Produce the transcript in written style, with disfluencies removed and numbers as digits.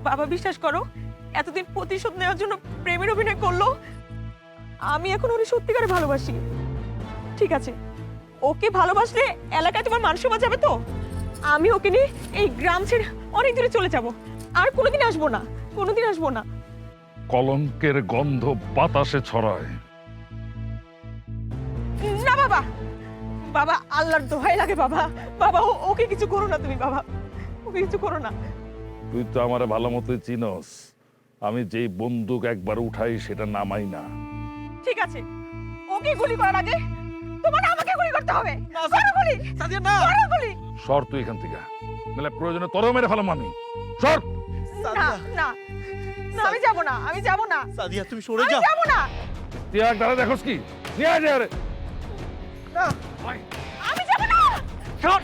বাবা বিশ্বাস করো, এতদিন প্রতিশোধ নেওয়ার জন্য প্রেমের অভিনয় করলো, আমি এখন ওরে সত্যিকারে ভালোবাসি। ঠিক আছে, ওকে ভালোবাসলে এলাকায় তোমার মান সম্মান যাবে তো। আমি ওকে নিয়ে এই গ্রাম ছেড়ে অনেক দূরে চলে যাব, আর কোনোদিন আসবো না, কোনোদিন আসবো না। কলঙ্কের গন্ধ বাতাসে ছড়ায়। না বাবা, বাবা আল্লাহর দোহাই লাগে বাবা, বাবা ওকে কিছু করো না তুমি, বাবা ওকে কিছু করো না। তুই তো আমারে ভালো মতোই চিনস, আমি যেই বন্দুক একবার উঠাই সেটা নামাই না। ঠিক আছে, ওকে গুলি করার আগে তোমার আমাকে গুলি করতে হবে। না, করো গুলি, সাদিয়া না। করো গুলি। সর তুই এখান থেকে, নাহলে প্রয়োজনে তোরও মেরে ফেলাম আমি। সর। না না না, আমি যাব না, আমি যাব না, সাদিয়া তুমি সরে আমি যাও। যাব না, তুই এক দাঁড়া দেখোস কি, নিয়ে আয় রে। না আমি যাব না। শট